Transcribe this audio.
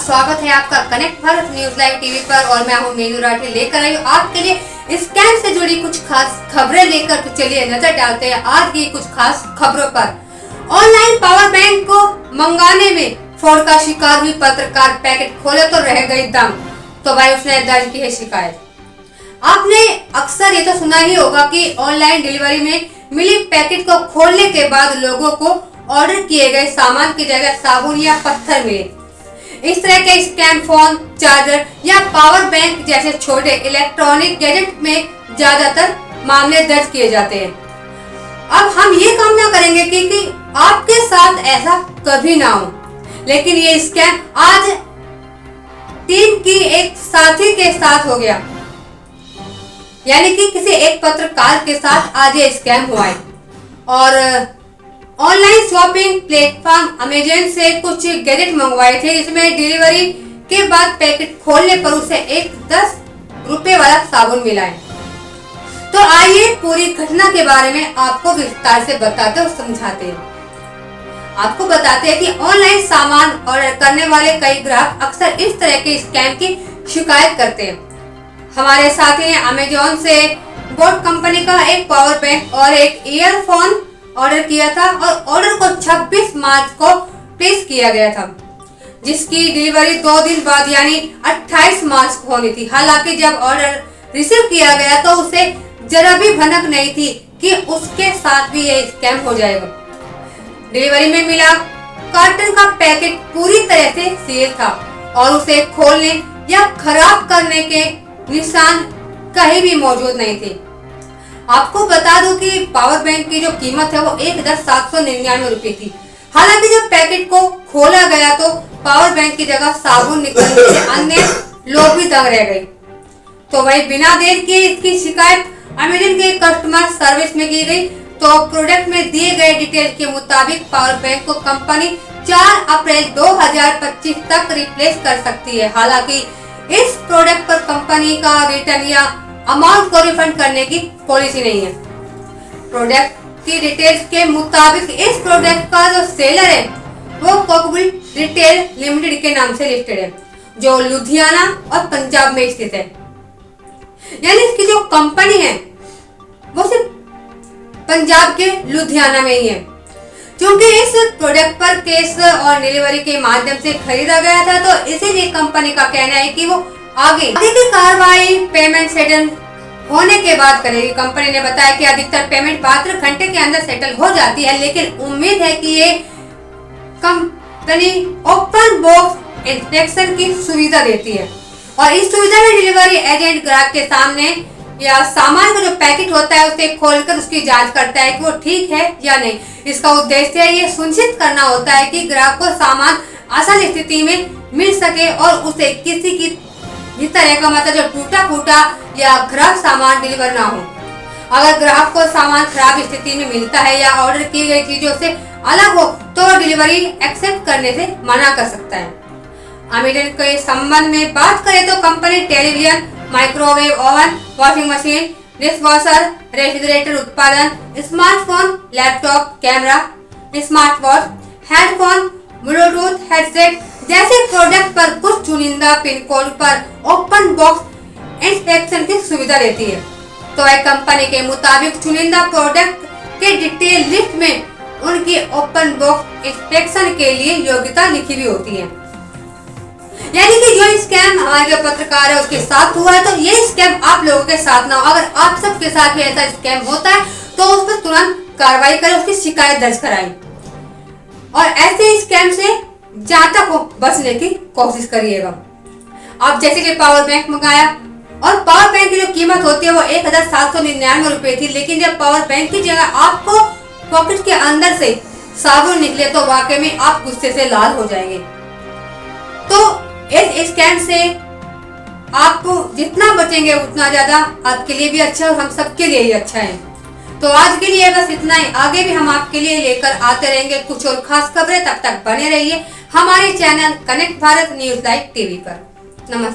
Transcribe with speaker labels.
Speaker 1: स्वागत है आपका connect Bharat news live TV पर और मैं हूं मीनू राठी लेकर आई हूं आपके लिए स्कैम से जुड़ी कुछ खास खबरें लेकर। तो चलिए नजर डालते हैं आज की कुछ खास खबरों पर। ऑनलाइन पावर बैंक को मंगाने में फ्रॉड का शिकार हुई पत्रकार पैकेट खोले तो रह गई दंग। तो भाई उसने दर्ज की है शिकायत। आपने अक्सर ये तो सुना ही होगा कि ऑनलाइन डिलीवरी में मिली पैकेट को खोलने के बाद लोगों को ऑर्डर किए गए सामान की जगह साबुन या पत्थर मिले। इस तरह के स्कैम फोन, चार्जर या पावर बैंक जैसे छोटे इलेक्ट्रॉनिक गैजेट में ज्यादातर मामले दर्ज किए जाते हैं। अब हम ये कामना करेंगे कि आपके साथ ऐसा कभी ना हो, लेकिन ये स्कैम आज टीम की एक साथी के साथ हो गया, यानी कि किसी एक पत्रकार के साथ आज ये स्कैम हुआ है। और ऑनलाइन शॉपिंग प्लेटफॉर्म अमेज़न से कुछ गैजेट मंगवाए थे, जिसमें डिलीवरी के बाद पैकेट खोलने पर उसे एक 10 रुपए वाला साबुन मिला है। तो आइए पूरी घटना के बारे में आपको विस्तार से बताते और समझाते हैं। आपको बताते हैं कि ऑनलाइन सामान ऑर्डर करने वाले कई ग्राहक अक्सर इस तरह के स्कैम की शिकायत करते हैं। हमारे साथी ने अमेज़न से बोट कंपनी का एक पावर बैंक और एक ईयरफोन ऑर्डर किया था और ऑर्डर को 26 मार्च को प्लेस किया गया था, जिसकी डिलीवरी 2 दिन बाद यानी 28 मार्च को होनी थी। हालांकि जब ऑर्डर रिसीव किया गया तो उसे जरा भी भनक नहीं थी कि उसके साथ भी ये स्कैम हो जाएगा। डिलीवरी में मिला कार्टन का पैकेट पूरी तरह से सील था और उसे खोलने या खराब करने के निशान कहीं भी मौजूद नहीं थे। आपको बता दूं कि पावर बैंक की जो कीमत है वो 1799 रुपए थी। हालांकि जब पैकेट को खोला गया तो पावर बैंक की जगह साबुन निकलने से अन्य लोग भी दंग रह गए। तो वही बिना देर के इसकी शिकायत अमेज़न के कस्टमर सर्विस में की गई। तो प्रोडक्ट में दिए गए डिटेल के मुताबिक पावर बैंक को कंपनी 4 अप्रैल 2025 तक रिप्लेस कर सकती है। हालांकि इस प्रोडक्ट पर कंपनी का रिटर्न या अमाउंट को रिफंड करने की पॉलिसी नहीं है। प्रोडक्ट की डिटेल्स के मुताबिक इस प्रोडक्ट का जो सेलर है वो कोकबिल रिटेल लिमिटेड के नाम से लिस्टेड है, जो लुधियाना और पंजाब में स्थित है। यानी इसकी जो कंपनी है वो सिर्फ पंजाब के लुधियाना में ही है। क्योंकि इस प्रोडक्ट पर कैश और डिलीवरी के माध्यम से खरीदा गया था, तो इसीलिए कंपनी का कहना है कि वो आगे की कार्रवाई पेमेंट सेटल होने के बाद करेगी। कंपनी ने बताया कि अधिकतर पेमेंट 72 घंटे के अंदर सेटल हो जाती है, लेकिन उम्मीद है कि ये कंपनी ओपन बॉक्स इंस्पेक्शन की सुविधा देती है और इस सुविधा में डिलीवरी एजेंट ग्राहक के सामने या सामान का जो पैकेट होता है उसे खोलकर उसकी जांच करता है कि वो ठीक है या नहीं। इसका उद्देश्य ये सुनिश्चित करना होता है कि ग्राहक को सामान आसान स्थिति में मिल सके और उसे किसी की इस तरह का मतलब जो टूटा फूटा या खराब सामान डिलीवर ना हो। अगर ग्राहक को सामान खराब स्थिति में मिलता है या ऑर्डर की गई चीजों से अलग हो तो डिलीवरी एक्सेप्ट करने से मना कर सकता है। अमेज़न के संबंध में बात करें तो company television, microwave oven, washing machine, dishwasher, refrigerator उत्पादन, smartphone, laptop, camera, smart watch, headphone, bluetooth headset जैसे प्रोडक्ट पर कुछ चुनिंदा पिन कोड पर ओपन बॉक्स इंस्पेक्शन की सुविधा देती है। तो एक कंपनी के मुताबिक चुनिंदा प्रोडक्ट के डिटेल लिस्ट में उनकी ओपन बॉक्स इंस्पेक्शन के लिए योग्यता लिखी हुई होती है। यानी कि जो स्कैम हमारे जो पत्रकार है उसके साथ हुआ है, तो ये स्कैम आप लोगों के साथ ना हो। अगर आप सबके साथ भी ऐसा स्कैम होता है तो उस पर तुरंत कार्रवाई करें, उसकी शिकायत दर्ज कराएं और ऐसे स्कैम से जहां तक हो बचने की कोशिश करिएगा। आप जैसे कि पावर बैंक मंगाया और पावर बैंक की जो कीमत होती है वो 1799 रुपए थी, लेकिन जब पावर बैंक की जगह आपको पॉकेट के अंदर से साबुन निकले तो वाकई में आप गुस्से से लाल हो जाएंगे। तो इस स्कैम से आप जितना बचेंगे उतना ज्यादा आपके लिए भी अच्छा और हम सबके लिए ही अच्छा है। तो आज के लिए बस इतना ही। आगे भी हम आपके लिए लेकर आते रहेंगे कुछ और खास खबरें। तब तक बने रहिए हमारे channel connect Bharat news live TV पर। नमस्कार।